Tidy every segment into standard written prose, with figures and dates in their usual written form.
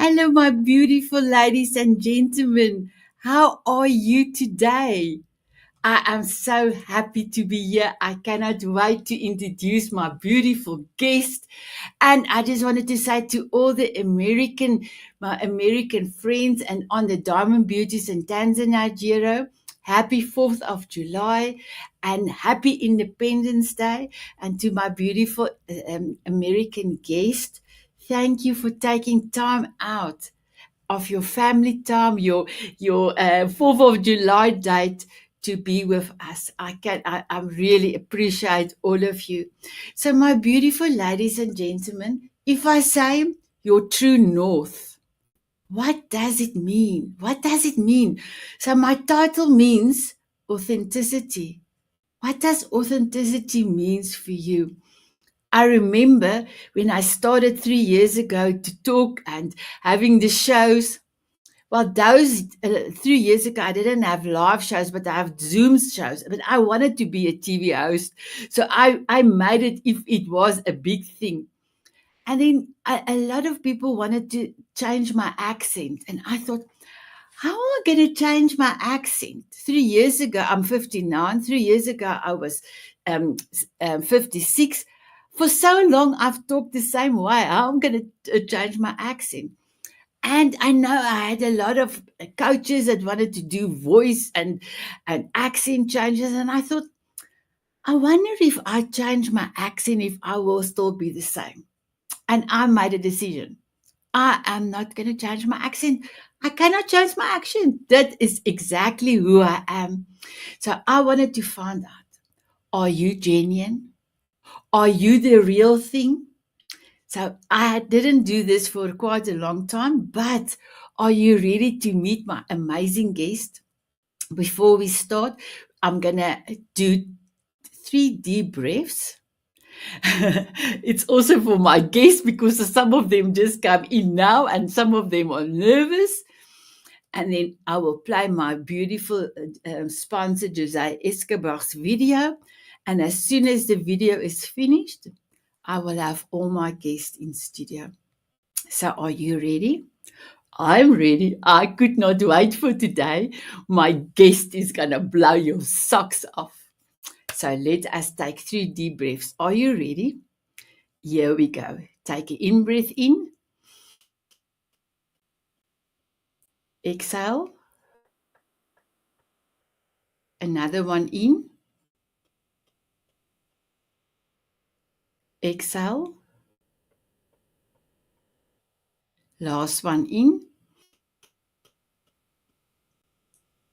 Hello, my beautiful ladies and gentlemen. How are you today? I am so happy to be here. I cannot wait to introduce my beautiful guest. And I just wanted to say to all my American friends and on the Diamond Beauties in Tanzania, happy 4th of July and happy Independence Day. And to my beautiful American guest, thank you for taking time out of your family time, your 4th of July date to be with us. I really appreciate all of you. So, my beautiful ladies and gentlemen, if I say your true north, what does it mean? What does it mean? So, my title means authenticity. What does authenticity means for you? I remember when I started 3 years ago to talk and having the shows. Well, those 3 years ago, I didn't have live shows, but I have Zoom shows. But I wanted to be a TV host. So I made it if it was a big thing. And then a lot of people wanted to change my accent. And I thought, how am I going to change my accent? 3 years ago, I'm 59. 3 years ago, I was 56. For so long, I've talked the same way. How am I going to change my accent? And I know I had a lot of coaches that wanted to do voice and accent changes. And I thought, I wonder if I change my accent, if I will still be the same. And I made a decision. I am not going to change my accent. I cannot change my accent. That is exactly who I am. So I wanted to find out, are you genuine? Are you the real thing? So I didn't do this for quite a long time, but are you ready to meet my amazing guest? Before we start, I'm going to do 3 deep breaths. It's also for my guests because some of them just come in now and some of them are nervous. And then I will play my beautiful sponsor, Jose Escobar's video. And as soon as the video is finished, I will have all my guests in studio. So are you ready? I'm ready. I could not wait for today. My guest is going to blow your socks off. So let us take 3 deep breaths. Are you ready? Here we go. Take an in breath in. Exhale. Another one in. Exhale. Last one in.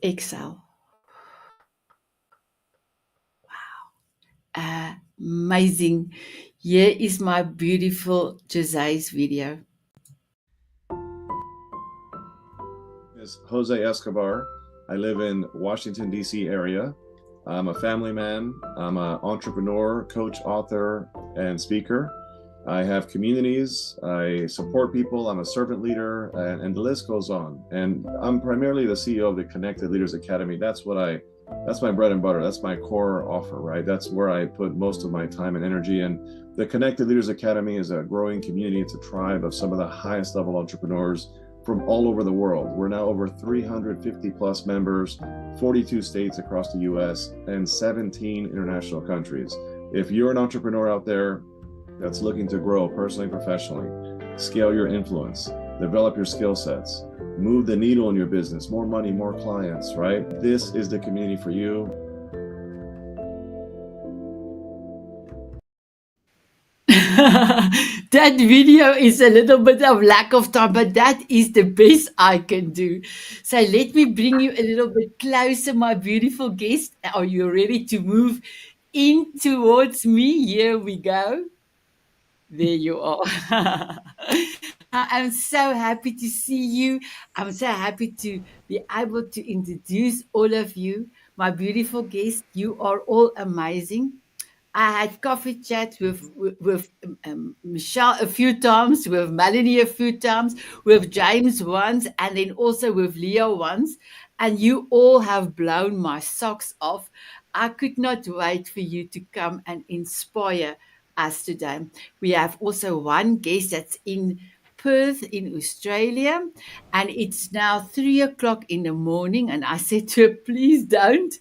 Exhale. Amazing. Here is my beautiful Jose's video. Is Jose Escobar. I live in Washington, D.C. area. I'm a family man. I'm an entrepreneur, coach, author, and speaker. I have communities. I support people. I'm a servant leader, and the list goes on. And I'm primarily the CEO of the Connected Leaders Academy. That's my bread and butter. That's my core offer, right? That's where I put most of my time and energy. And the Connected Leaders Academy is a growing community. It's a tribe of some of the highest level entrepreneurs from all over the world. We're now over 350 plus members, 42 states across the US, and 17 international countries. If you're an entrepreneur out there that's looking to grow personally and professionally, scale your influence, develop your skill sets, move the needle in your business, more money, more clients, right? This is the community for you. That video is a little bit of lack of time, but that is the best I can do. So let me bring you a little bit closer, my beautiful guest. Are you ready to move in towards me? Here we go. There you are. I'm so happy to see you. I'm so happy to be able to introduce all of you, my beautiful guests. You are all amazing. I had coffee chats with Michelle a few times, with Melanie a few times, with James once, and then also with Leo once. And you all have blown my socks off. I could not wait for you to come and inspire us today. We have also one guest that's in Perth in Australia, and it's now 3 o'clock in the morning. And I said to her, please don't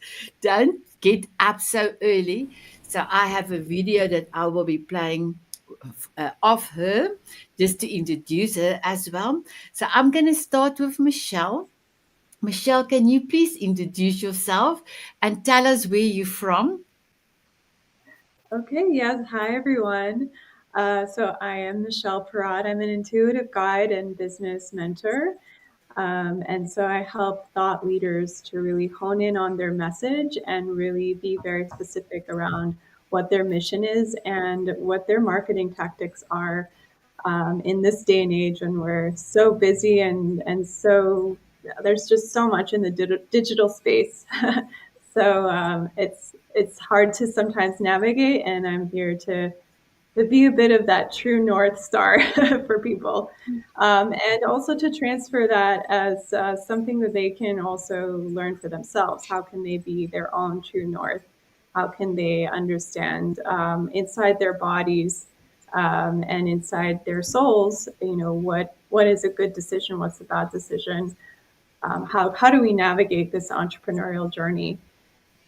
get up so early. So I have a video that I will be playing of her just to introduce her as well. So I'm going to start with Michelle. Michelle, can you please introduce yourself and tell us where you're from? Okay, yes. Hi, everyone. So I am Michelle Perrott. I'm an intuitive guide and business mentor. And so I help thought leaders to really hone in on their message and really be very specific around what their mission is and what their marketing tactics are in this day and age when we're so busy and so there's just so much in the digital space. So it's hard to sometimes navigate, and I'm here to be a bit of that true north star for people, and also to transfer that as something that they can also learn for themselves. How can they be their own true north? How can they understand inside their bodies and inside their souls? You know, what is a good decision? What's a bad decision? How do we navigate this entrepreneurial journey?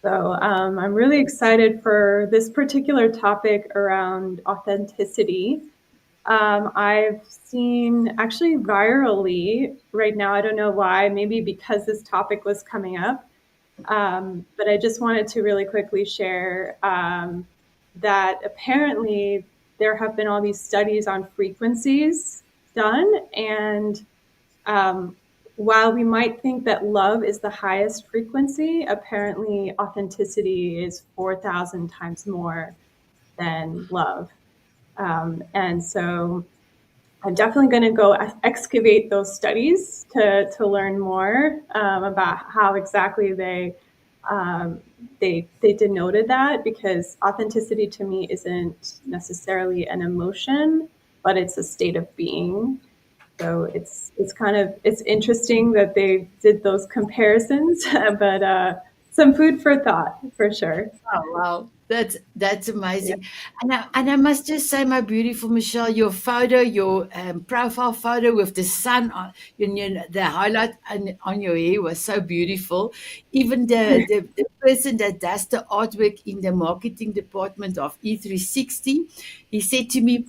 So I'm really excited for this particular topic around authenticity. I've seen actually virally right now, I don't know why, maybe because this topic was coming up, but I just wanted to really quickly share that apparently there have been all these studies on frequencies done, and um, while we might think that love is the highest frequency, apparently authenticity is 4,000 times more than love. And so I'm definitely going to go excavate those studies to learn more about how exactly they denoted that, because authenticity to me isn't necessarily an emotion, but it's a state of being. So it's kind of it's interesting that they did those comparisons, but some food for thought for sure. Oh, wow. That's Yeah. amazing. And I must just say, my beautiful Michelle, your photo, your profile photo with the sun on, the highlight on your hair was so beautiful. Even the person that does the artwork in the marketing department of E360, he said to me,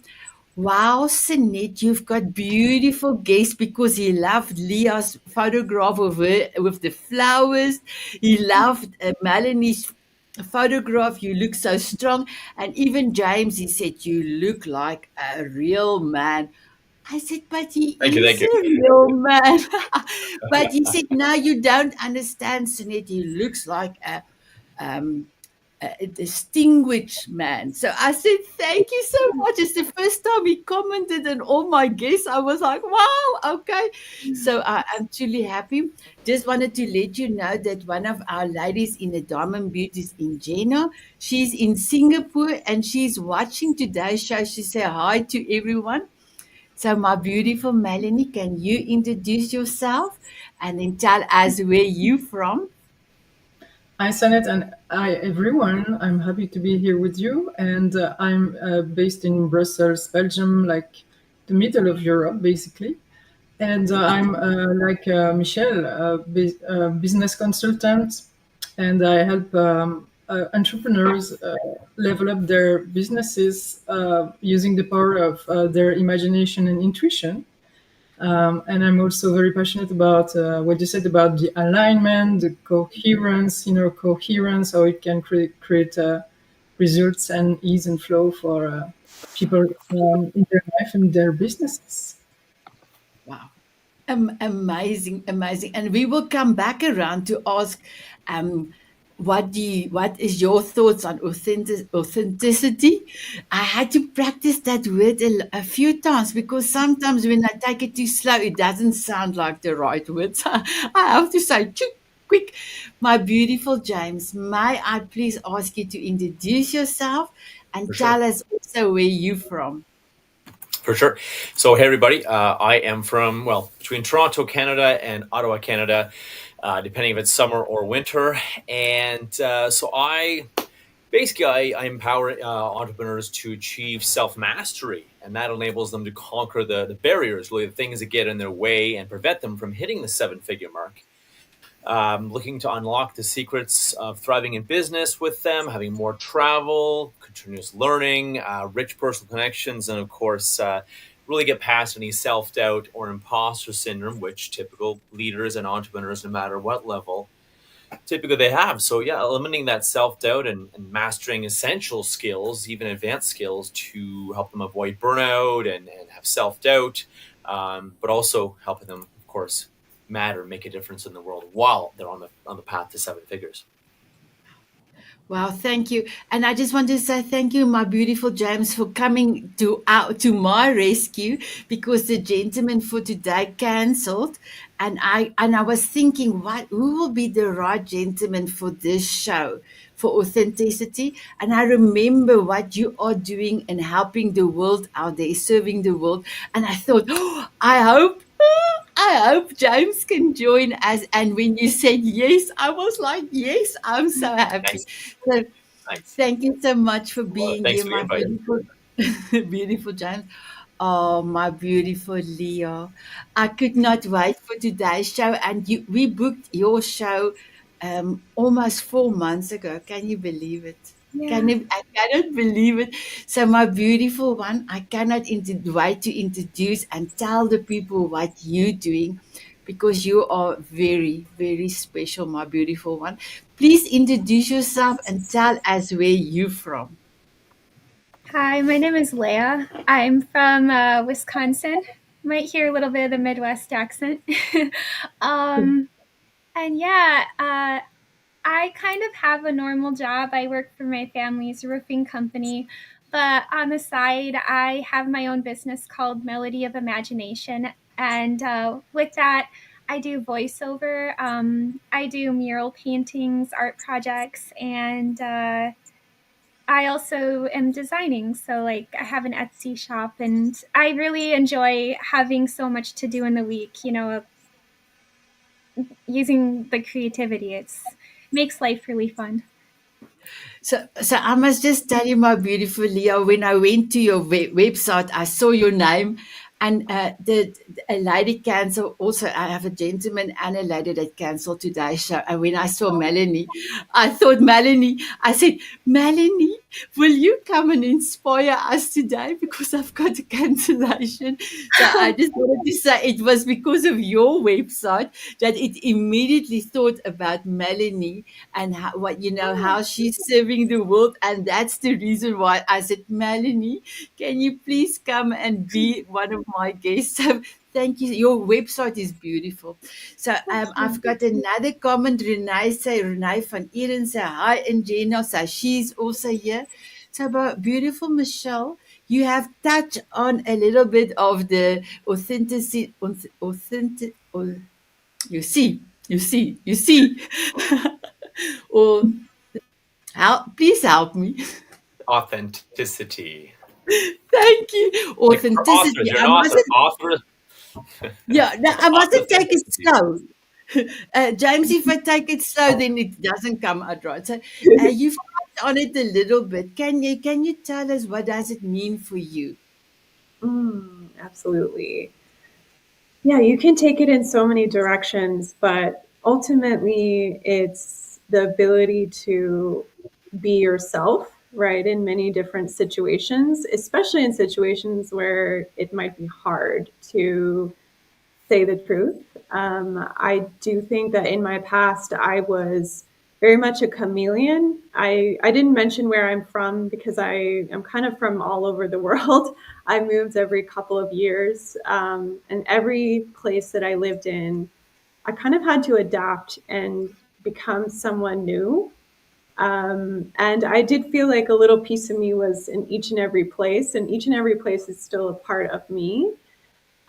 wow, Sanet, you've got beautiful guests, because he loved Leah's photograph of her with the flowers. He loved Melanie's photograph. You look so strong. And even James, he said, you look like a real man. I said, but he Thank you. Thank is you. a real man. But he said, now you don't understand, Sanet. He looks like um, a distinguished man. So I said, thank you so much. It's the first time he commented on all my guests. I was like, wow, okay. So I'm truly happy. Just wanted to let you know that one of our ladies in the Diamond Beauties in Jena, she's in Singapore and she's watching today's show. She said hi to everyone. So, my beautiful Melanie, can you introduce yourself and then tell us where you from? Hi, Sanet, and hi, everyone. I'm happy to be here with you. And I'm based in Brussels, Belgium, like the middle of Europe, basically. And I'm like Michelle, business consultant, and I help entrepreneurs level up their businesses using the power of their imagination and intuition. And I'm also very passionate about what you said about the alignment, the coherence, inner coherence, how it can create results and ease and flow for people in their life and their businesses. Wow. Amazing, amazing. And we will come back around to ask, um, what is your thoughts on authenticity? I had to practice that word a few times, because sometimes when I take it too slow, it doesn't sound like the right word. So I have to say, "Choo, quick." My beautiful James, may I please ask you to introduce yourself For and sure. tell us also where you're from? For sure. So, hey, everybody. I am from, well, between Toronto, Canada, and Ottawa, Canada, depending if it's summer or winter. And so I Basically, I empower entrepreneurs to achieve self mastery, and that enables them to conquer the barriers, really the things that get in their way and prevent them from hitting the seven-figure mark. Looking to unlock the secrets of thriving in business with them, having more travel, continuous learning, rich personal connections, and of course, really get past any self doubt or imposter syndrome, which typical leaders and entrepreneurs, no matter what level, typically they have. So yeah, eliminating that self-doubt and mastering essential skills, even advanced skills, to help them avoid burnout and have self-doubt, but also helping them, of course, matter, make a difference in the world while they're on the path to seven figures. Wow, thank you. And I just want to say thank you, my beautiful James, for coming to my rescue, because the gentleman for today cancelled. And I was thinking, what who will be the right gentleman for this show for authenticity? And I remember what you are doing and helping the world out there, serving the world. And I thought, oh, I hope James can join us. And when you said yes, I was like, yes, I'm so happy. Thanks. So Thanks. thank you so much for Well, being thanks here, for the my invite. beautiful, beautiful James. Oh, my beautiful Leo. I could not wait for today's show. And we booked your show almost 4 months ago. Can you believe it? Yeah. I cannot believe it. So, my beautiful one, I cannot wait to introduce and tell the people what you're doing, because you are very, very special, my beautiful one. Please introduce yourself and tell us where you're from. Hi, my name is Leah. I'm from Wisconsin. Might hear a little bit of the Midwest accent. um, and yeah, I kind of have a normal job. I work for my family's roofing company, but on the side, I have my own business called Melody of Imagination. And with that, I do voiceover. I do mural paintings, art projects, and I also am designing. So, like, I have an Etsy shop, and I really enjoy having so much to do in the week, using the creativity. It makes life really fun. So I must just tell you, my beautiful Leo, when I went to your website, I saw your name, and a lady cancelled. Also, I have a gentleman and a lady that cancelled today's show. And when I saw Melanie, I thought, Melanie, I said, Melanie, will you come and inspire us today? Because I've got a cancellation. So I just wanted to say it was because of your website that it immediately thought about Melanie, and how she's serving the world. And that's the reason why I said, Melanie, can you please come and be one of my guests? So thank you. Your website is beautiful. So I've got another comment. Renee van Eden say hi, and Jenna say she's also here. So, beautiful Michelle, you have touched on a little bit of the authenticity. You see. Or please help me. Authenticity. Thank you. Like for authors, Authenticity. you're an author. Authors. Yeah, no, I mustn't take it Authenticity. slow. James, if I take it slow, then it doesn't come out right. So you've touched on it a little bit. Can you tell us what does it mean for you? Absolutely. Yeah, you can take it in so many directions, but ultimately it's the ability to be yourself, right, in many different situations, especially in situations where it might be hard to say the truth. I do think that in my past, I was very much a chameleon. I didn't mention where I'm from because I am kind of from all over the world. I moved every couple of years. And every place that I lived in, I kind of had to adapt and become someone new. And I did feel like a little piece of me was in each and every place, and each and every place is still a part of me.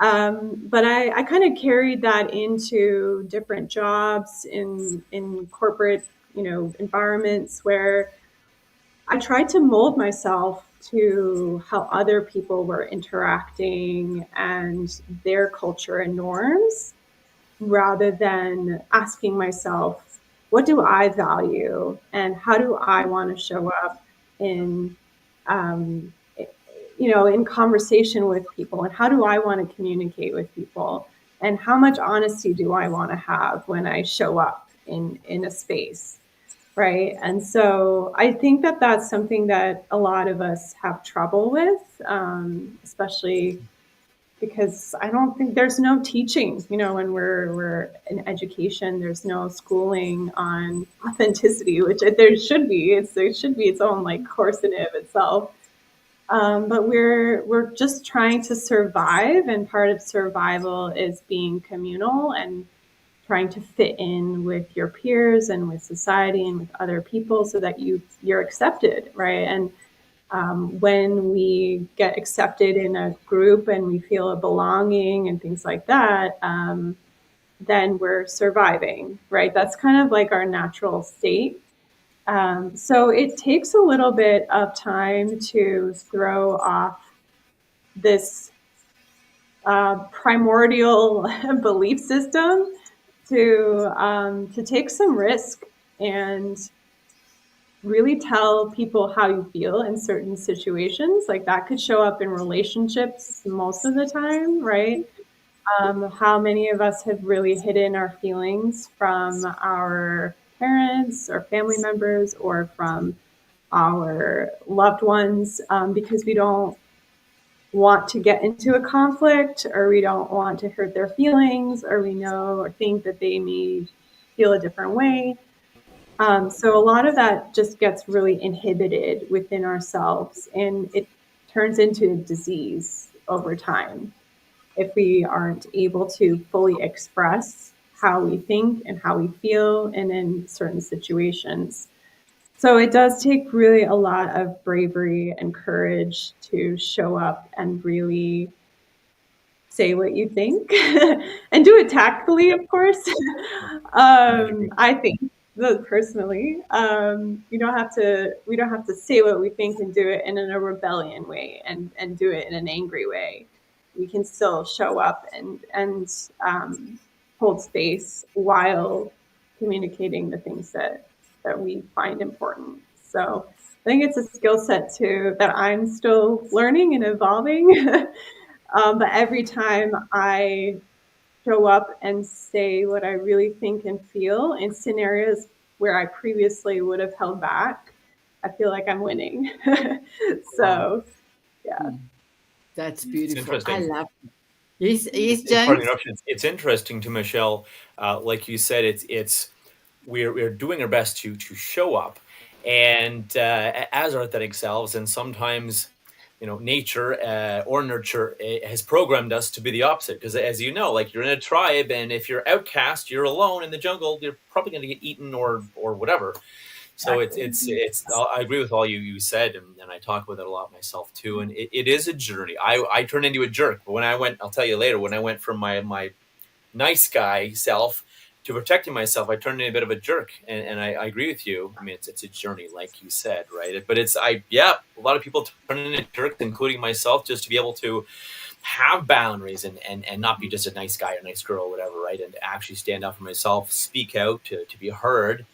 But I kind of carried that into different jobs in corporate, environments where I tried to mold myself to how other people were interacting and their culture and norms, rather than asking myself, what do I value, and how do I want to show up in, um, in conversation with people, and how do I want to communicate with people, and how much honesty do I want to have when I show up in a space, right? And so I think that that's something that a lot of us have trouble with, especially because I don't think there's no teaching, when we're in education, there's no schooling on authenticity, which there should be. It should be its own like course in and of itself. But we're just trying to survive, and part of survival is being communal and trying to fit in with your peers and with society and with other people so that you're accepted, right? And when we get accepted in a group and we feel a belonging and things like that, then we're surviving, right? That's kind of like our natural state. So it takes a little bit of time to throw off this primordial belief system, to take some risk and really tell people how you feel in certain situations. Like that could show up in relationships most of the time, right? How many of us have really hidden our feelings from our parents or family members or from our loved ones, because we don't want to get into a conflict, or we don't want to hurt their feelings, or we know or think that they may feel a different way. So a lot of that just gets really inhibited within ourselves, and it turns into a disease over time if we aren't able to fully express how we think and how we feel and in certain situations. So it does take really a lot of bravery and courage to show up and really say what you think and do it tactfully, of course. I think that personally, we don't have to say what we think and do it in a rebellion way and do it in an angry way. We can still show up and hold space while communicating the things that we find important. So I think it's a skill set too that I'm still learning and evolving. But every time I show up and say what I really think and feel in scenarios where I previously would have held back, I feel like I'm winning. So, yeah. That's It's beautiful. I interesting. love it. Yes, yes, Pardon James. the interruption. It's interesting to Michelle. Like you said, it's we're doing our best to show up, and as our authentic selves, and sometimes, nature or nurture has programmed us to be the opposite. Because as you know, like you're in a tribe, and if you're outcast, you're alone in the jungle. You're probably going to get eaten or whatever. So it's I agree with all you said, and I talk about it a lot myself too. And it is a journey. I turned into a jerk, but when I went, I'll tell you later, when I went from my nice guy self to protecting myself, I turned into a bit of a jerk. And I agree with you. I mean, it's a journey, like you said, right? But a lot of people turn into jerks, including myself, just to be able to have boundaries and not be just a nice guy or nice girl or whatever, right? And actually stand up for myself, speak out to be heard.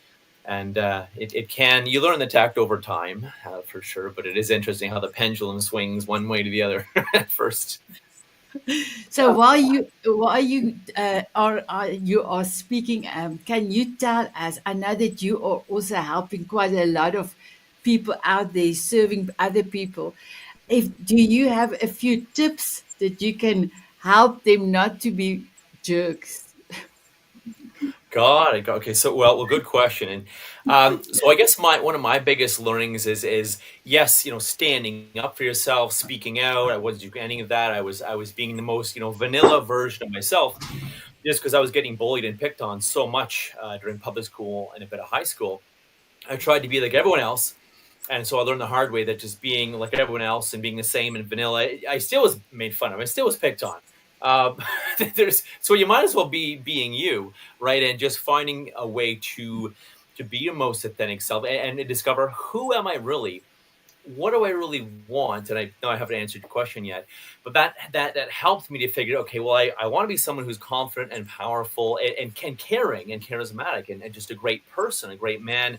And it can, you learn the tact over time, for sure. But it is interesting how the pendulum swings one way to the other at first. So while you are speaking, can you tell us? I know that you are also helping quite a lot of people out there, serving other people. Do you have a few tips that you can help them not to be jerks? Got it. Okay. So, well, good question. And so I guess one of my biggest learnings is yes, standing up for yourself, speaking out. I wasn't doing any of that. I was being the most, vanilla version of myself, just because I was getting bullied and picked on so much during public school and a bit of high school. I tried to be like everyone else. And so I learned the hard way that just being like everyone else and being the same and vanilla, I still was made fun of. I still was picked on. Um, so you might as well be being you, right? And just finding a way to be your most authentic self and to discover who am I really what do I really want? And I know I haven't answered your question yet, but that helped me to figure, okay, well, I want to be someone who's confident and powerful and caring and charismatic and just a great person, a great man.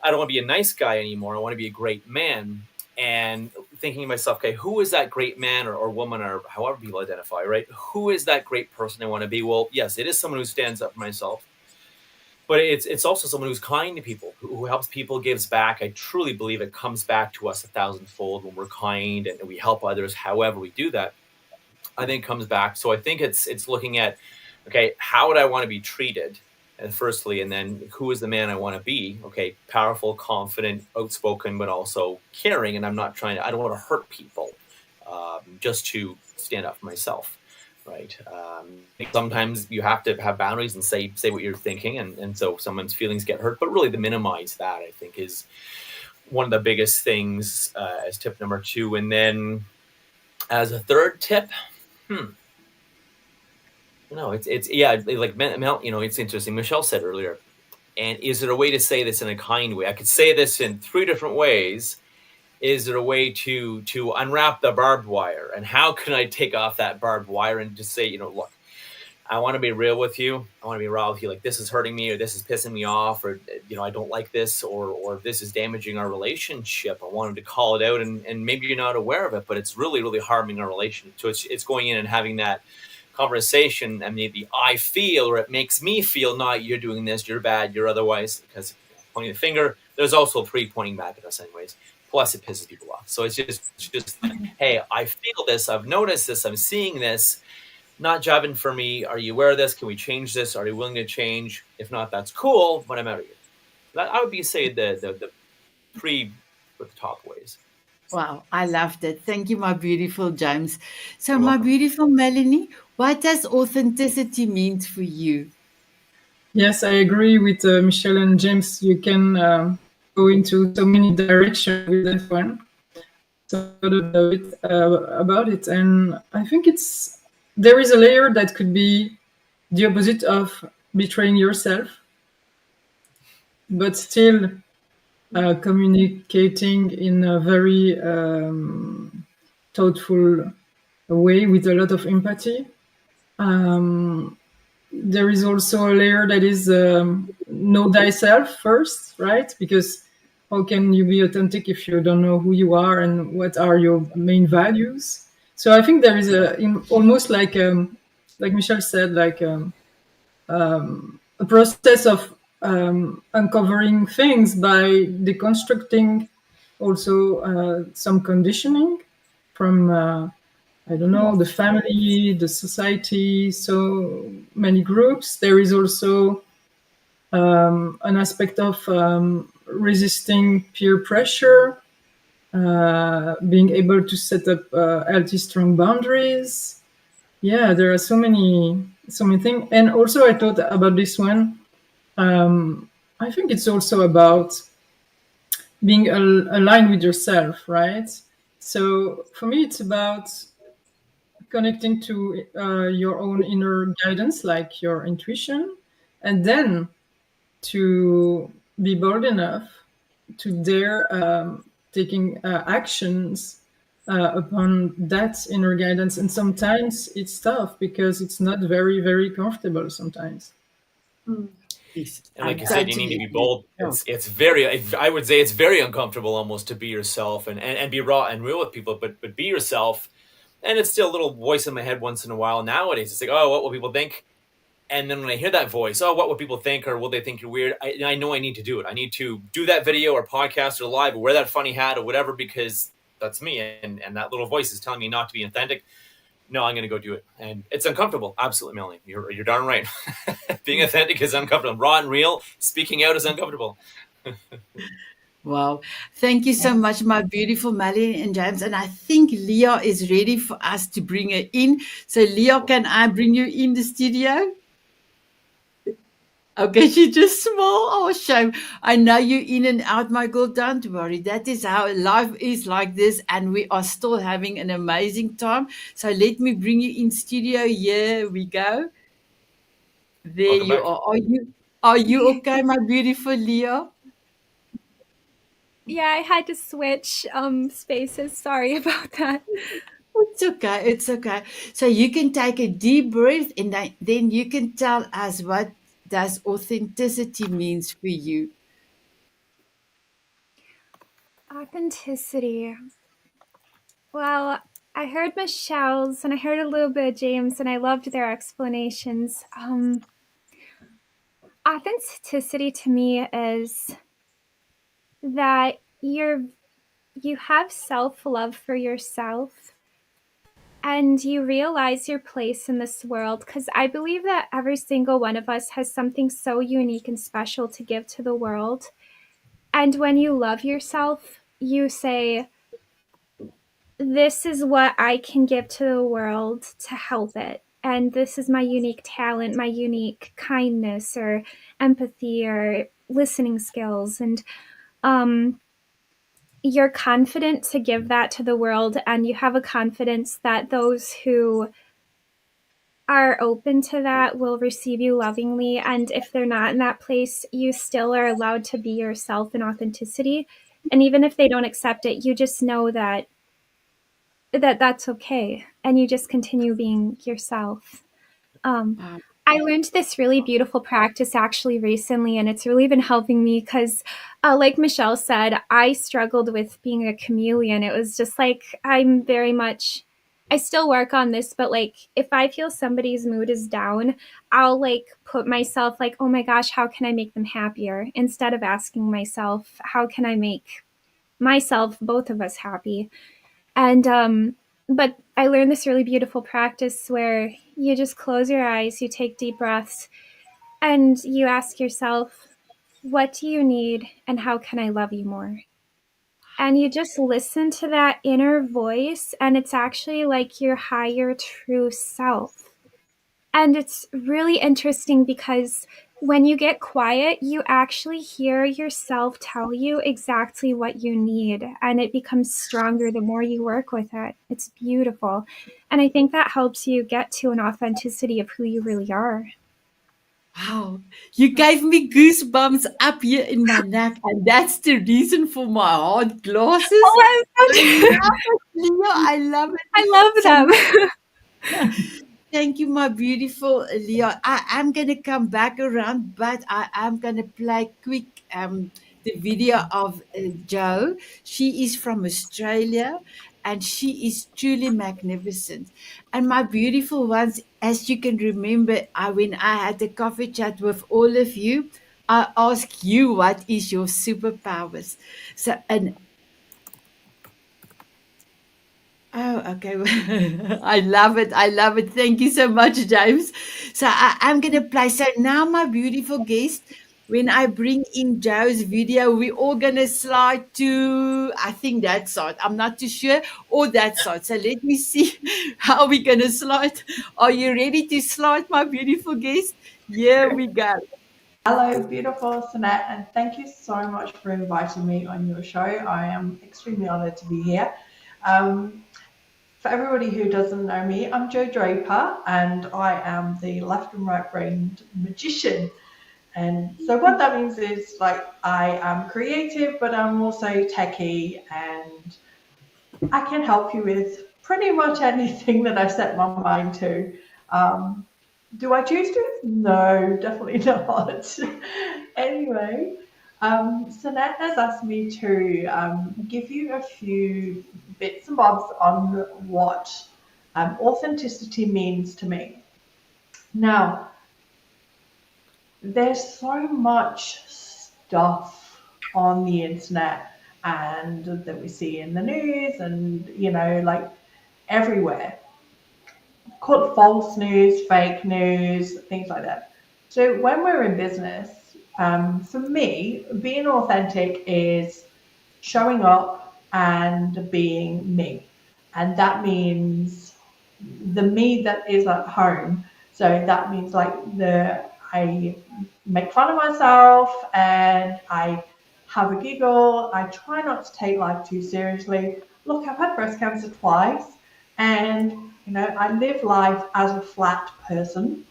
I don't want to be a nice guy anymore. I want to be a great man. And thinking to myself, okay, who is that great man or woman or however people identify, right? Who is that great person I want to be? Well, yes, it is someone who stands up for myself, but it's also someone who's kind to people, who helps people, gives back. I truly believe it comes back to us a thousandfold when we're kind and we help others. However we do that, I think comes back. So I think it's looking at, okay, how would I want to be treated? And firstly, and then who is the man I want to be? Okay, powerful, confident, outspoken, but also caring. And I don't want to hurt people, just to stand up for myself. Right. Sometimes you have to have boundaries and say what you're thinking. And so someone's feelings get hurt, but really to minimize that, I think, is one of the biggest things, as tip number 2. And then as a third tip, it's like, it's interesting. Michelle said earlier, and is there a way to say this in a kind way? I could say this in 3 different ways. Is there a way to unwrap the barbed wire? And how can I take off that barbed wire and just say, look, I want to be real with you. I want to be raw with you. Like, this is hurting me, or this is pissing me off, or, I don't like this, or this is damaging our relationship. I wanted to call it out, and maybe you're not aware of it, but it's really, really harming our relationship. So it's going in and having that conversation, and maybe I feel, or it makes me feel, not you're doing this, you're bad, you're otherwise, because pointing the finger, there's also 3 pointing back at us anyways. Plus it pisses people off. So it's just like, hey, I feel this, I've noticed this, I'm seeing this, not jabbing for me. Are you aware of this? Can we change this? Are you willing to change? If not, that's cool, but I'm out of here. That I would be say the 3 with the top ways. Wow, I loved it. Thank you, my beautiful James. So, You're my welcome. beautiful Melanie, what does authenticity mean for you? Yes, I agree with Michelle and James. You can go into so many directions with that one. So about it, and I think there is a layer that could be the opposite of betraying yourself, but still communicating in a very thoughtful way with a lot of empathy. There is also a layer that is know thyself first, right? Because how can you be authentic if you don't know who you are and what are your main values? So I think there is almost like Michelle said, like a process of uncovering things by deconstructing also some conditioning from I don't know, the family, the society, so many groups. There is also an aspect of resisting peer pressure, being able to set up healthy, strong boundaries. Yeah, there are so many things. And also, I thought about this one. I think it's also about being aligned with yourself, right? So for me, it's about connecting to your own inner guidance, like your intuition, and then to be bold enough to dare taking actions upon that inner guidance. And sometimes it's tough because it's not very, very comfortable sometimes. Yes, And I like you said, you need to totally be agree. bold. It's very, I would say it's very uncomfortable almost to be yourself and be raw and real with people, but be yourself. And it's still a little voice in my head once in a while. Nowadays, it's like, oh, what will people think? And then when I hear that voice, oh, what will people think, or will they think you're weird? I know I need to do it. I need to do that video or podcast or live or wear that funny hat or whatever, because that's me. And that little voice is telling me not to be authentic. No, I'm going to go do it. And it's uncomfortable. Absolutely, Melanie. You're darn right. Being authentic is uncomfortable. Raw and real, speaking out is uncomfortable. Wow. Thank you so much, my beautiful Melanie and James. And I think Leo is ready for us to bring her in. So, Leo, can I bring you in the studio? Okay, she just smiled. Oh, shame. I know you in and out, my girl. Don't worry. That is how life is like this. And we are still having an amazing time. So let me bring you in studio. Here we go. There Welcome you back. are. Are you okay, my beautiful Leo? Yeah, I had to switch spaces. Sorry about that. It's okay. It's okay. So you can take a deep breath and then you can tell us what does authenticity means for you. Authenticity. Well, I heard Michelle's and I heard a little bit of James, and I loved their explanations. Authenticity to me is that you have self-love for yourself and you realize your place in this world, because I believe that every single one of us has something so unique and special to give to the world. And when you love yourself, you say, this is what I can give to the world to help it. And this is my unique talent, my unique kindness or empathy or listening skills. And um, you're confident to give that to the world. And you have a confidence that those who are open to that will receive you lovingly. And if they're not in that place, you still are allowed to be yourself in authenticity. And even if they don't accept it, you just know that that's okay, and you just continue being yourself. Um, Uh, I learned this really beautiful practice actually recently, and it's really been helping me because, like Michelle said, I struggled with being a chameleon. It was just like I'm very much. I still work on this, but like if I feel somebody's mood is down, I'll like put myself like, oh my gosh, how can I make them happier? Instead of asking myself, how can I make myself, both of us happy? And but I learned this really beautiful practice where you just close your eyes, you take deep breaths, and you ask yourself, what do you need and how can I love you more? And you just listen to that inner voice, and it's actually like your higher true self. And it's really interesting because when you get quiet, you actually hear yourself tell you exactly what you need, and it becomes stronger the more you work with it. It's beautiful. And I think that helps you get to an authenticity of who you really are. wow, you gave me goosebumps up here in my neck, and that's the reason for my hard glasses. Oh, I love it, Leo. I love it. I love So them. thank you, my beautiful Leo. I'm gonna come back around, but I'm gonna play quick the video of Joe. She is from Australia and she is truly magnificent. And my beautiful ones, as you can remember, when I had the coffee chat with all of you, I asked you what is your superpowers. So and oh, okay. I love it. I love it. Thank you so much, James. So I'm going to play. So now, my beautiful guest, when I bring in Joe's video, we're all going to slide to, I think that side. I'm not too sure, or that side. So let me see how we're going to slide. Are you ready to slide, my beautiful guest? Here we go. Hello, beautiful Sanet, and thank you so much for inviting me on your show. I am extremely honored to be here. Um, for everybody who doesn't know me, I'm Jo Draper, and I am the left and right brained magician. And so, what that means is like I am creative, but I'm also techie, and I can help you with pretty much anything that I set my mind to. Um, do I choose to? No, definitely not. Anyway, Sanat has asked me to give you a few bits and bobs on what authenticity means to me. Now, there's so much stuff on the internet and that we see in the news and, you know, like everywhere called false news, fake news, things like that. So when we're in business, for me, being authentic is showing up and being me. And that means the me that is at home. So that means like I make fun of myself and I have a giggle. I try not to take life too seriously. Look, I've had breast cancer twice, and you know I live life as a flat person,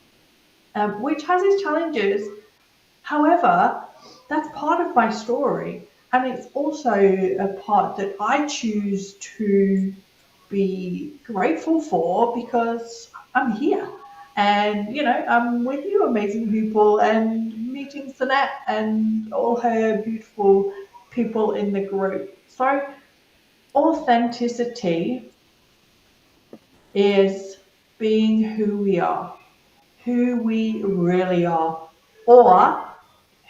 which has its challenges. However, that's part of my story. And it's also a part that I choose to be grateful for because I'm here. And, I'm with you, amazing people, and meeting Sanet and all her beautiful people in the group. So, authenticity is being who we are, who we really are, or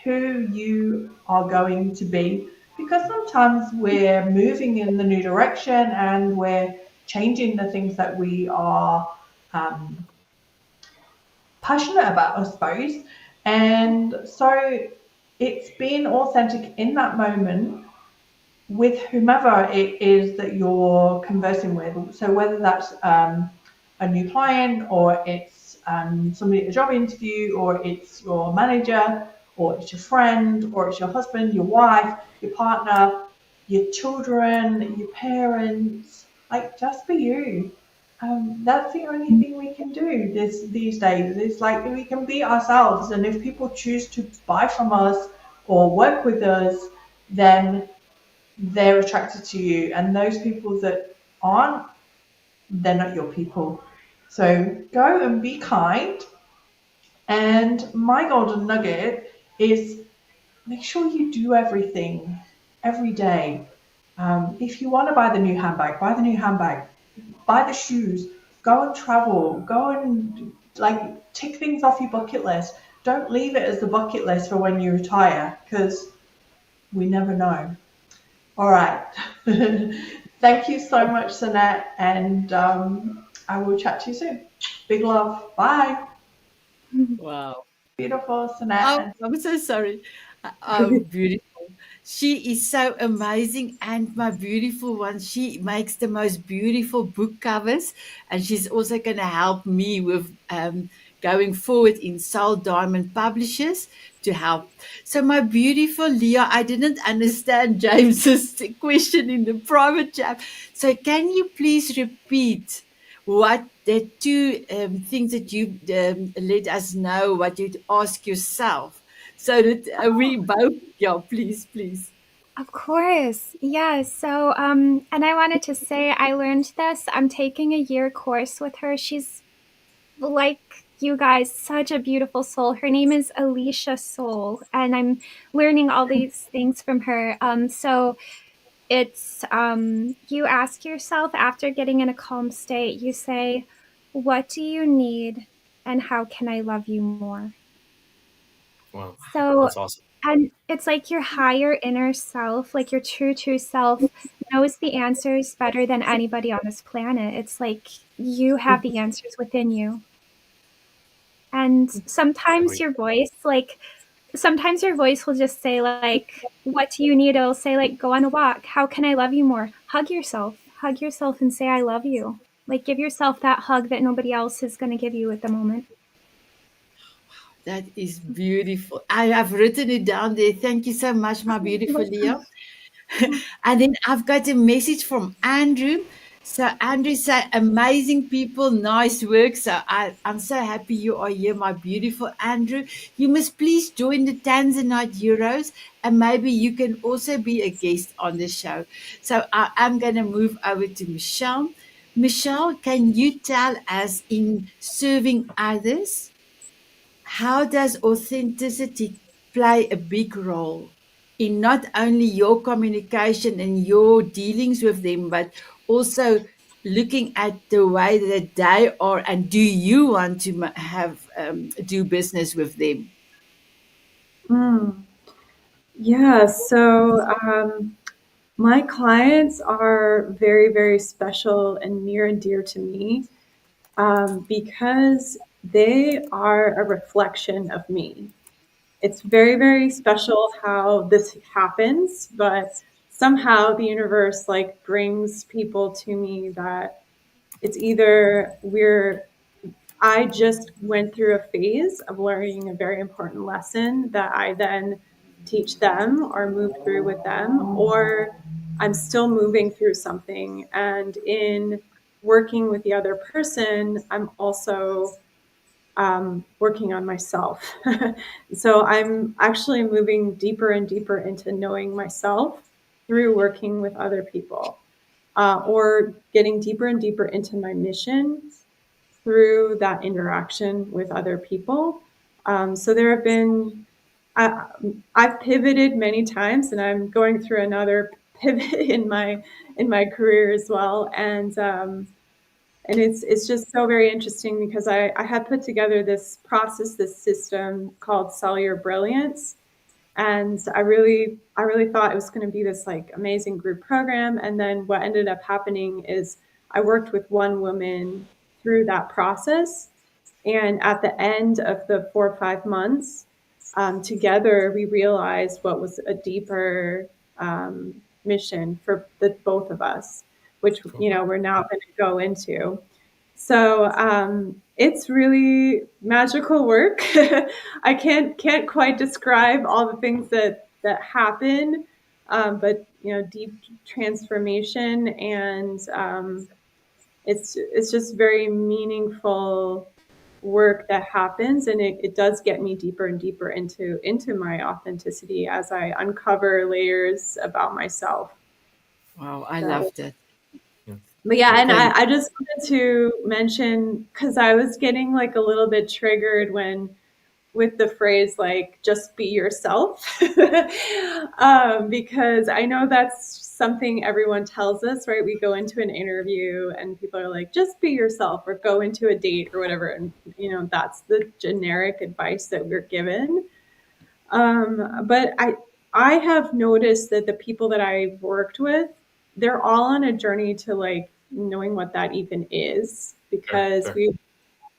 who you are going to be. Because sometimes we're moving in the new direction and we're changing the things that we are um, passionate about, I suppose. And so it's being authentic in that moment with whomever it is that you're conversing with. So whether that's a new client, or it's somebody at a job interview, or it's your manager, or it's your friend, or it's your husband, your wife, your partner, your children, your parents, like just be you. That's the only thing we can do these days. It's like we can be ourselves, and if people choose to buy from us or work with us, then they're attracted to you, and those people that aren't, they're not your people. So go and be kind. And my golden nugget is make sure you do everything every day. If you want to buy the new handbag, buy the new handbag, buy the shoes, go and travel, go and like tick things off your bucket list. Don't leave it as the bucket list for when you retire, because we never know. All right. Thank you so much, Sanet, and I will chat to you soon. Big love. Bye. Wow. Beautiful, Sanet. Oh, I'm so sorry. Oh, beautiful. She is so amazing. And my beautiful one, she makes the most beautiful book covers. And she's also going to help me with going forward in Soul Diamond Publishers to help. So, my beautiful Leah, I didn't understand James's question in the private chat. So, can you please repeat what the two things that you let us know, what you'd ask yourself, so that we both, yeah, please, please. Of course. Yeah. So, and I wanted to say I learned this. I'm taking a year course with her. She's like you guys, such a beautiful soul. Her name is Alicia Soul, and I'm learning all these things from her. So it's you ask yourself after getting in a calm state, you say, "What do you need, and how can I love you more?" Wow, So, that's awesome. and it's like your higher inner self, like your true self, knows the answers better than anybody on this planet. It's like you have the answers within you. And sometimes Agreed. your voice, like, sometimes your voice will just say, like, "What do you need?" It'll say, like, "Go on a walk. How can I love you more?" Hug yourself. Hug yourself and say, "I love you." Like, give yourself that hug that nobody else is going to give you at the moment. That is beautiful. I have written it down there. Thank you so much, my beautiful Leah. And then I've got a message from Andrew. So Andrew said, amazing people, nice work. So I'm so happy you are here, my beautiful Andrew. You must please join the Tanzanite Euros, and maybe you can also be a guest on the show. So I'm going to move over to Michelle. Michelle, can you tell us, in serving others, how does authenticity play a big role in not only your communication and your dealings with them, but also looking at the way that they are, and do you want to have do business with them? Mm. Yeah, so my clients are very, very special and near and dear to me because they are a reflection of me. It's very, very special how this happens, but somehow the universe like brings people to me that it's either I just went through a phase of learning a very important lesson that I then teach them or move through with them, or I'm still moving through something. And in working with the other person, I'm also working on myself. So I'm actually moving deeper and deeper into knowing myself through working with other people, or getting deeper and deeper into my mission through that interaction with other people. So there have been, I've pivoted many times, and I'm going through another pivot in my career as well. And it's just so very interesting because I had put together this process, this system called Cellular Brilliance, and I really thought it was going to be this like amazing group program. And then what ended up happening is I worked with one woman through that process, and at the end of the 4 or 5 months, together we realized what was a deeper mission for the both of us, which we're now going to go into. So it's really magical work. I can't quite describe all the things that happen, but deep transformation, and it's just very meaningful work that happens, and it does get me deeper and deeper into my authenticity as I uncover layers about myself. Wow, I loved it. But yeah, and Thank I just wanted to mention, because I was getting like a little bit triggered with the phrase like just be yourself. Because I know that's something everyone tells us, right? We go into an interview and people are like, just be yourself, or go into a date or whatever. And that's the generic advice that we're given. But I have noticed that the people that I've worked with, they're all on a journey to like knowing what that even is, because Sure.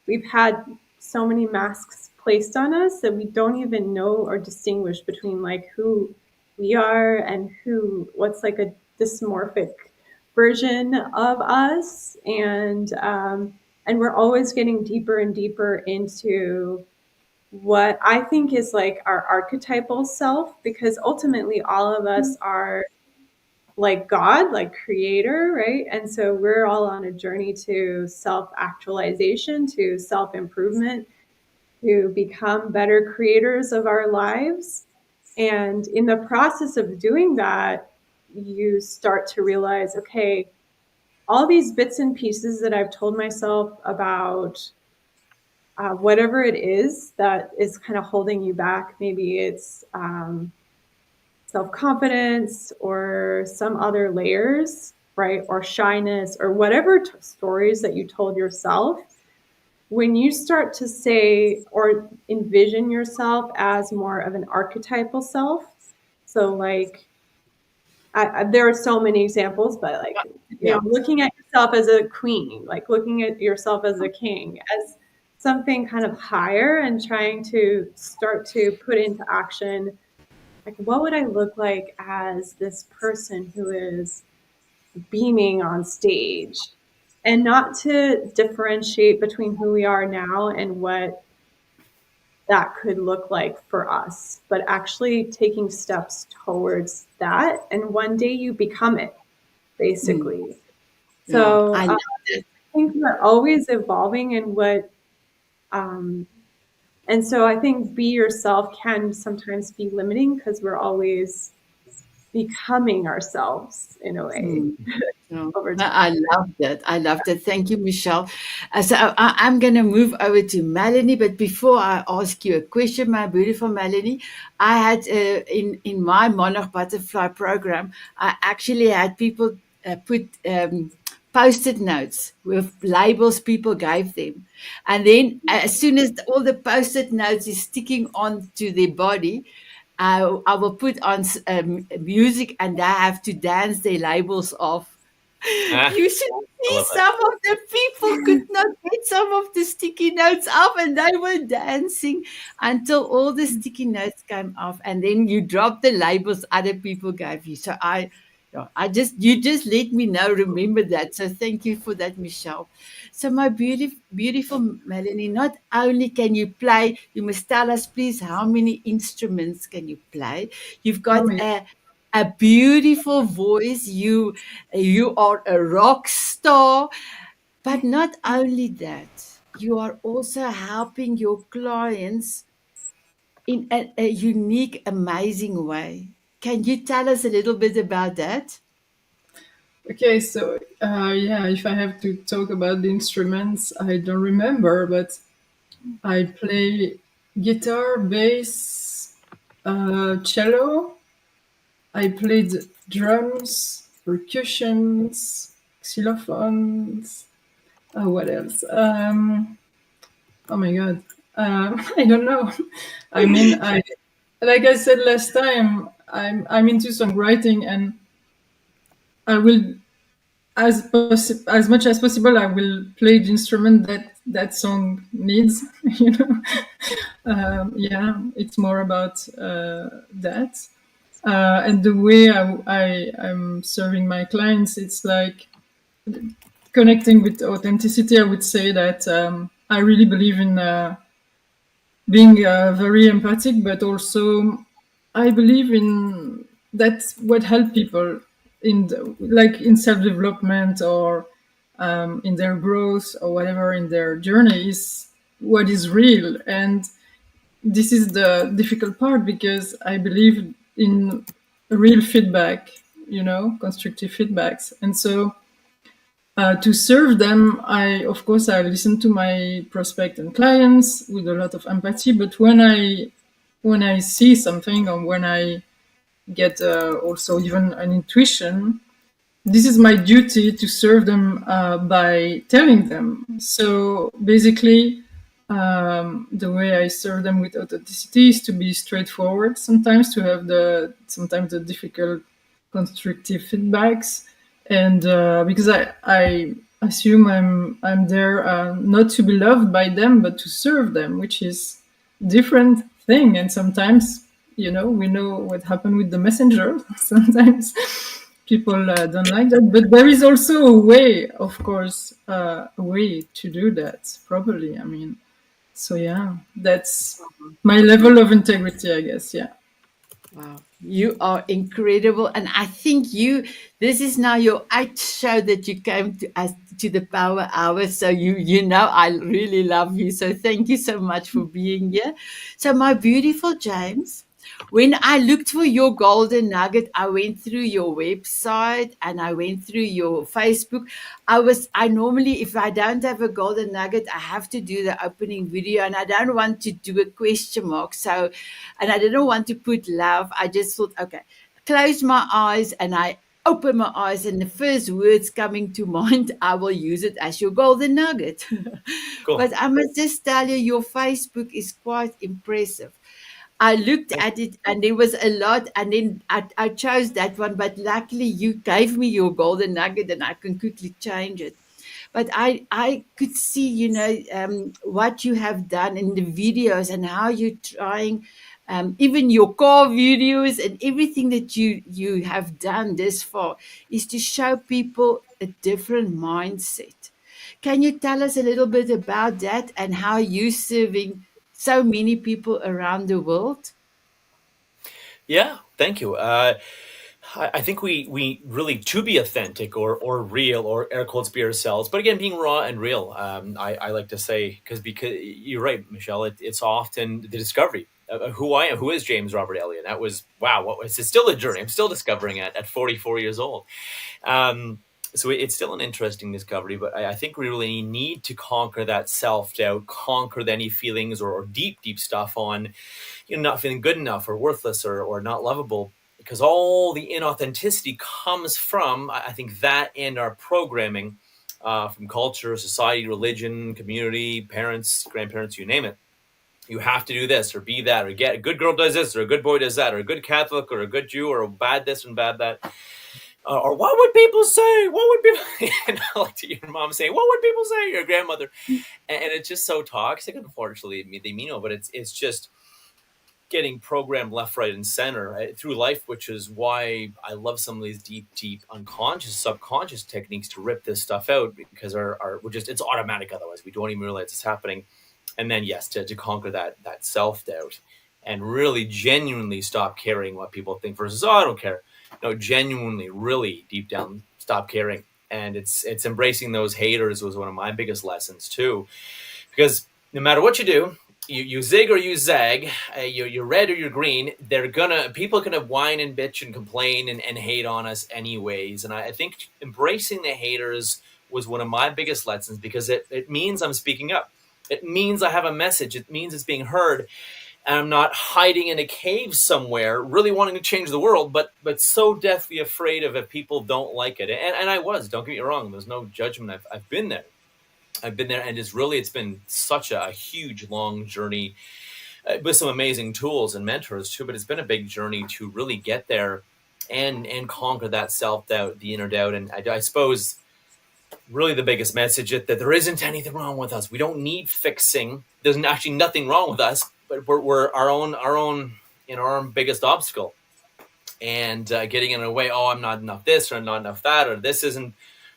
we've had so many masks placed on us that we don't even know or distinguish between like who we are and what's like a dysmorphic version of us. And we're always getting deeper and deeper into what I think is like our archetypal self, because ultimately all of us are like God, like creator, right? And so we're all on a journey to self-actualization, to self-improvement, to become better creators of our lives. And in the process of doing that, you start to realize, okay, all these bits and pieces that I've told myself about whatever it is that is kind of holding you back, maybe it's self-confidence or some other layers, right? Or shyness, or whatever stories that you told yourself. When you start to say or envision yourself as more of an archetypal self, so like there are so many examples, but like looking at yourself as a queen, like looking at yourself as a king, as something kind of higher, and trying to start to put into action, like what would I look like as this person who is beaming on stage, and not to differentiate between who we are now and what that could look like for us, but actually taking steps towards that. And one day you become it, basically. So I I love it. think we're always evolving in and so I think be yourself can sometimes be limiting, because we're always becoming ourselves in a way. No, Over time. I love that. I love that. Thank you, Michelle. So I'm going to move over to Melanie. But before I ask you a question, my beautiful Melanie, I had in my Monarch Butterfly program, I actually had people put post-it notes with labels people gave them. And then as soon as all the post-it notes is sticking onto their body, I will put on music, and they have to dance their labels off. You should I see love that. some of the people could not get some of the sticky notes off, and they were dancing until all the sticky notes came off, and then you drop the labels other people gave you. So you just let me know, remember that. So thank you for that, Michelle. So my beautiful Melanie, not only can you play, you must tell us, please, how many instruments can you play? You've got Mommy. a beautiful voice. You are a rock star, but not only that. you are also helping your clients in a unique, amazing way. Can you tell us a little bit about that? Okay, so yeah, if I have to talk about the instruments, I don't remember, but I play guitar, bass, cello. I played drums, percussions, xylophones. What else? Oh my god, I don't know. I mean, I like I said last time, I'm into songwriting, and I will as much as possible, I will play the instrument that that song needs. You know, yeah, it's more about that. And the way I'm serving my clients, it's like connecting with authenticity. I would say that I really believe in being very empathic, but also I believe in that's what help people in like in self development or in their growth or whatever in their journey is what is real. And this is the difficult part because I believe in real feedback, you know, constructive feedbacks. And so to serve them, I of course I listen to my prospect and clients with a lot of empathy. But when I see something or when I get also even an intuition, this is my duty to serve them by telling them. So basically, the way I serve them with authenticity is to be straightforward. Sometimes to have sometimes the difficult constructive feedbacks, and because I assume I'm there not to be loved by them but to serve them, which is different thing. And sometimes, you know, we know what happened with the messenger. Sometimes people don't like that, but there is also a way, of course, a way to do that properly. I mean, so yeah, that's my level of integrity, I guess. Yeah. Wow, you are incredible. And I think this is now your eighth show that you came to us to the Power Hour. So you know, I really love you. So thank you so much for being here. So my beautiful James, when I looked for your golden nugget, I went through your website and I went through your Facebook. I normally, if I don't have a golden nugget, I have to do the opening video and I don't want to do a question mark. So, and I didn't want to put love. I just thought, okay, close my eyes and I open my eyes and the first words coming to mind, I will use it as your golden nugget. Cool. But I must just tell you, your Facebook is quite impressive. I looked Thank at it and there was a lot, and then I chose that one. But luckily, you gave me your golden nugget, and I can quickly change it. But I could see, what you have done in the videos and how you're trying, even your car videos and everything that you have done this far is to show people a different mindset. Can you tell us a little bit about that and how you're serving so many people around the world? Yeah, thank you. I think we really to be authentic or real or air quotes be ourselves, but again, being raw and real. I like to say because you're right, Michelle. It's often the discovery of who I am, who is James Robert Elliott. That was wow. It's still a journey. I'm still discovering it at 44 years old. Um, so it's still an interesting discovery, but I think we really need to conquer that self doubt, conquer any feelings or deep stuff on, not feeling good enough or worthless or not lovable, because all the inauthenticity comes from, I think, that and our programming from culture, society, religion, community, parents, grandparents, you name it. You have to do this or be that or get a good girl does this or a good boy does that or a good Catholic or a good Jew or a bad this and bad that. Or what would people say? What would people, like to your mom saying, what would people say? Your grandmother. And it's just so toxic, unfortunately. They mean no, but it's just getting programmed left, right, and center through life, which is why I love some of these deep, unconscious, subconscious techniques to rip this stuff out because we're just, it's automatic. Otherwise, we don't even realize it's happening. And then, yes, to conquer that self doubt and really genuinely stop caring what people think versus, oh, I don't care. No, genuinely, really deep down, stop caring. And it's embracing those haters was one of my biggest lessons too, because no matter what you do, you zig or you zag, you're red or you're green. People are gonna whine and bitch and complain and hate on us anyways. And I think embracing the haters was one of my biggest lessons, because it means I'm speaking up. It means I have a message. It means it's being heard, and I'm not hiding in a cave somewhere, really wanting to change the world, but so deathly afraid of if people don't like it. And I was. Don't get me wrong. There's no judgment. I've been there. And it's been such a huge, long journey with some amazing tools and mentors too. But it's been a big journey to really get there and conquer that self doubt, the inner doubt. And I suppose really the biggest message is that there isn't anything wrong with us. We don't need fixing. There's actually nothing wrong with us, but we're our own biggest obstacle. And getting in a way, oh, I'm not enough this, or I'm not enough that, or this isn't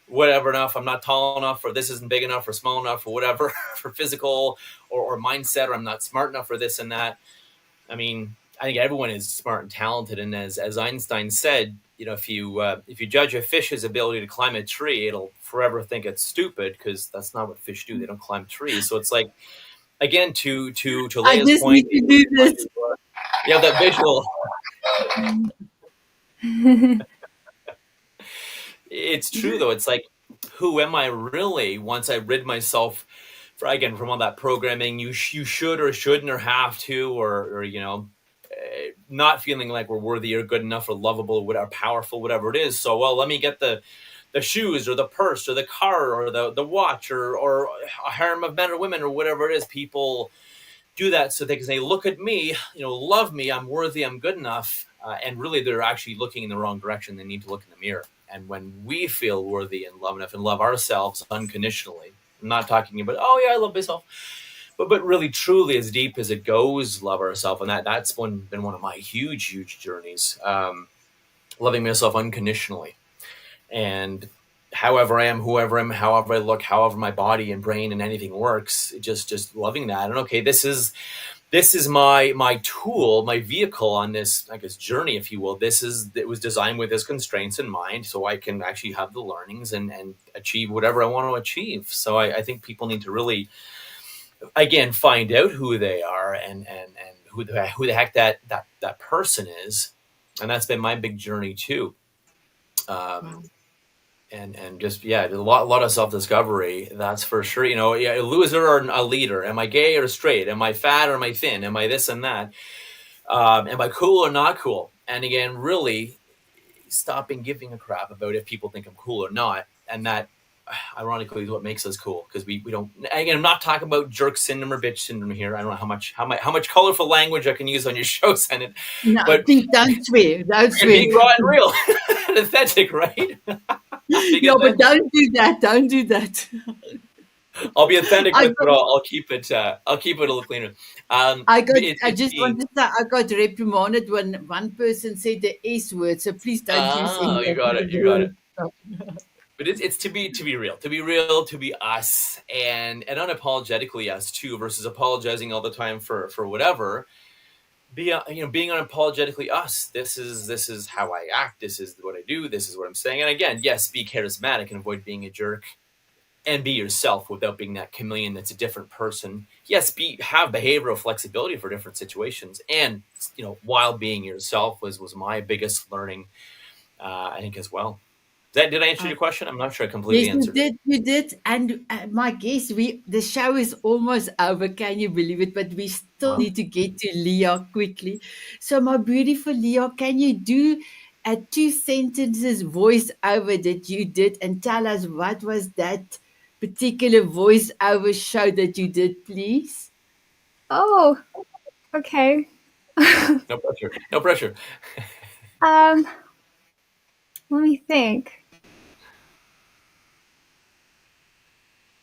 whatever enough, I'm not tall enough, or this isn't big enough or small enough, or whatever, for physical or mindset, or I'm not smart enough for this and that. I mean, I think everyone is smart and talented, and as Einstein said, if you judge a fish's ability to climb a tree, it'll forever think it's stupid, because that's not what fish do. They don't climb trees. So it's like, again, to I Leia's just point, need to do this. you have that visual. It's true though. It's like, who am I really once I rid myself from all that programming? You should or shouldn't or have to, or not feeling like we're worthy or good enough or lovable, whatever, powerful, whatever it is. So, well, let me get the shoes or the purse or the car or the watch or a harem of men or women or whatever it is. People do that so they look at me, love me, I'm worthy, I'm good enough. And really, they're actually looking in the wrong direction. They need to look in the mirror. And when we feel worthy and love enough and love ourselves unconditionally, I'm not talking about, oh yeah, I love myself, but really, truly, as deep as it goes, love ourselves. And that's been one of my huge journeys, loving myself unconditionally. And however I am, whoever I am, however I look, however my body and brain and anything works, just loving that. And okay, this is my tool, my vehicle on this, I guess, journey, if you will. It was designed with its constraints in mind, so I can actually have the learnings and achieve whatever I want to achieve. So I think people need to really, again, find out who they are and who the heck that person is. And that's been my big journey too. And just, a lot of self-discovery, that's for sure. A loser or a leader? Am I gay or straight? Am I fat or am I thin? Am I this and that? Am I cool or not cool? And again, really stopping giving a crap about if people think I'm cool or not. And that, ironically, is what makes us cool, because we don't. Again, I'm not talking about jerk syndrome or bitch syndrome here. I don't know how much colorful language I can use on your show, Sanet. No, but please don't swear. Don't swear. Being raw and real and authentic, right? No, but don't do that. Don't do that. I'll be authentic with it, but I'll keep it. I'll keep it a little cleaner. I just want to say I got reprimanded when one person said the S word. So please don't use any. You got it. But it's to be real, to be us, and unapologetically us too, versus apologizing all the time for whatever. Being unapologetically us. This is how I act. This is what I do. This is what I'm saying. And again, yes, be charismatic and avoid being a jerk, and be yourself without being that chameleon that's a different person. Yes, have behavioral flexibility for different situations, and while being yourself was my biggest learning, I think, as well. Did I answer your question? I'm not sure I completely answered. Yes, you did. And my guess, the show is almost over. Can you believe it? But we still need to get to Leah quickly. So, my beautiful Leah, can you do a 2 sentences voiceover that you did and tell us what was that particular voiceover show that you did, please? Oh, okay. No pressure. Let me think.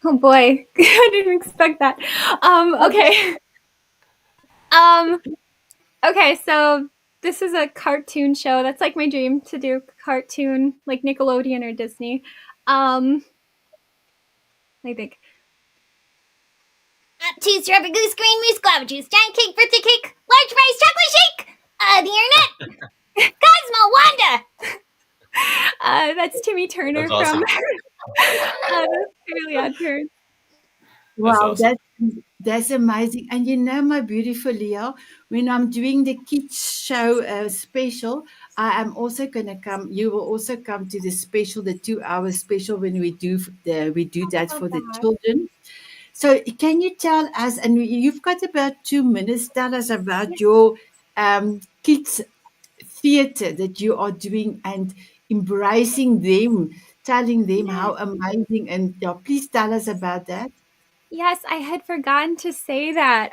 Oh boy, I didn't expect that. Okay. Okay, so this is a cartoon show. That's like my dream, to do cartoon, like Nickelodeon or Disney. I think. Two strawberry goose, green moose, guava juice, giant cake, birthday cake, large rice, chocolate shake. The internet. Cosmo, Wanda. That's Timmy Turner That's awesome. from Really Odd Parents. Wow, awesome. That's amazing. And you know, my beautiful Leo, when I'm doing the kids show special, I am also gonna come. You will also come to the special, the 2 hour special when we do that Love for the that. children. So can you tell us, and you've got about 2 minutes, tell us about Yes. your kids theater that you are doing and embracing them, telling them Yeah. how amazing, and yeah, please tell us about that. Yes, I had forgotten to say that.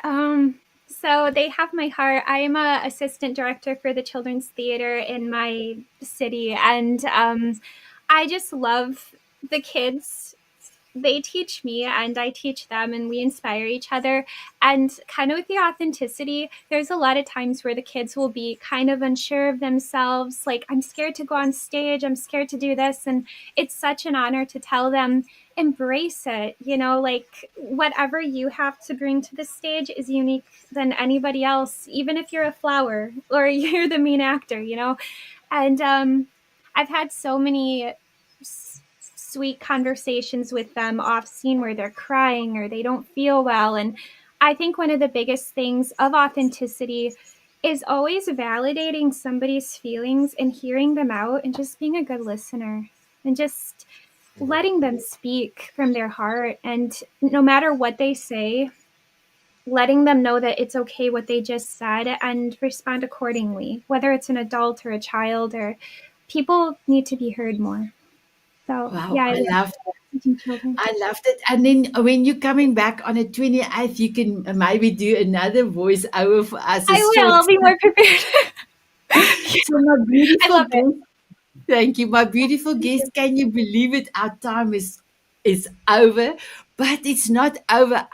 So they have my heart. I am a assistant director for the children's theater in my city, and I just love the kids. They teach me and I teach them, and we inspire each other. And kind of with the authenticity, there's a lot of times where the kids will be kind of unsure of themselves, like, I'm scared to go on stage, I'm scared to do this. And it's such an honor to tell them, embrace it. Like, whatever you have to bring to the stage is unique than anybody else, even if you're a flower or you're the main actor. And I've had so many sweet conversations with them off scene where they're crying or they don't feel well. And I think one of the biggest things of authenticity is always validating somebody's feelings and hearing them out and just being a good listener and just letting them speak from their heart. And no matter what they say, letting them know that it's okay what they just said and respond accordingly, whether it's an adult or a child, or people need to be heard more. So, Wow, yeah, I I love love teaching children. I loved it. And then when you're coming back on the 28th, you can maybe do another voice over for us, a I will. short. I'll be more prepared. So my I beautiful love it. guest, thank you. My beautiful Thank you. guest, can you believe it? Our time is over, but it's not over.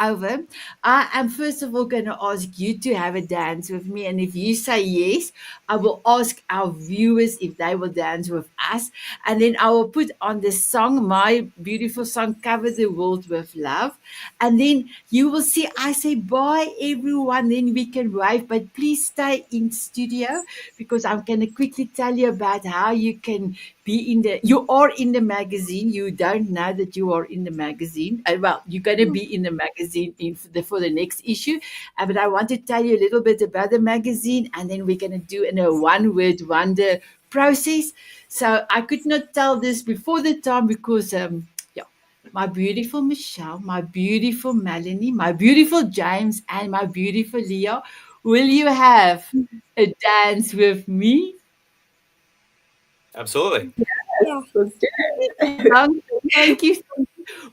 I am first of all going to ask you to have a dance with me, and if you say yes, I will ask our viewers if they will dance with us, and then I will put on the song, my beautiful song, "Cover the World with Love," and then you will see I say bye everyone. Then we can wave, but please stay in studio because I'm going to quickly tell you about how you can be you are in the magazine. You don't know that you are in the magazine. Well, you're going to be in the magazine for the next issue. But I want to tell you a little bit about the magazine, and then we're going to do in a one word wonder process. So I could not tell this before the time because, yeah, my beautiful Michelle, my beautiful Melanie, my beautiful James, and my beautiful Leo, will you have a dance with me? Absolutely. Yeah. Let's do Um, Thank you.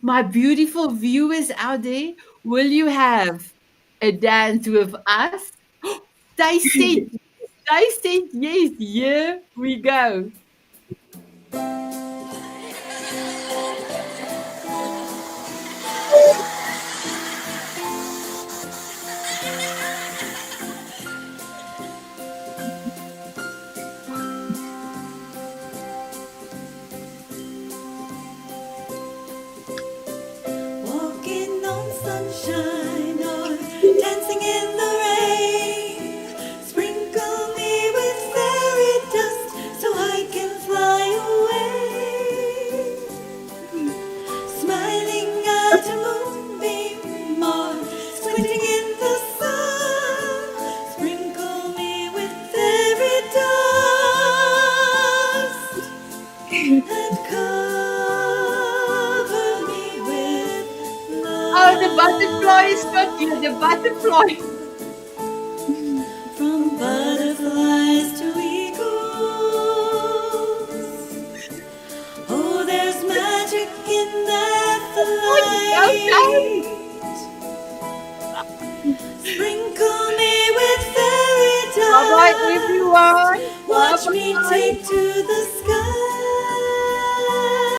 My beautiful viewers out there, will you have a dance with us? it. They said yes. Here we go. Walking on sunshine or dancing in the rain. Sprinkle me with fairy dust so I can fly away. Smiling at a moonbeam or squinting in the sun. Sprinkle me with fairy dust and cover me with Oh, the butterfly is not love. here. The butterfly. From butterflies to eagles. Oh, there's magic in that Oh, no. flight. Sprinkle me with fairy Bye bye, dust. everyone. Bye Watch me bye. take to the sky.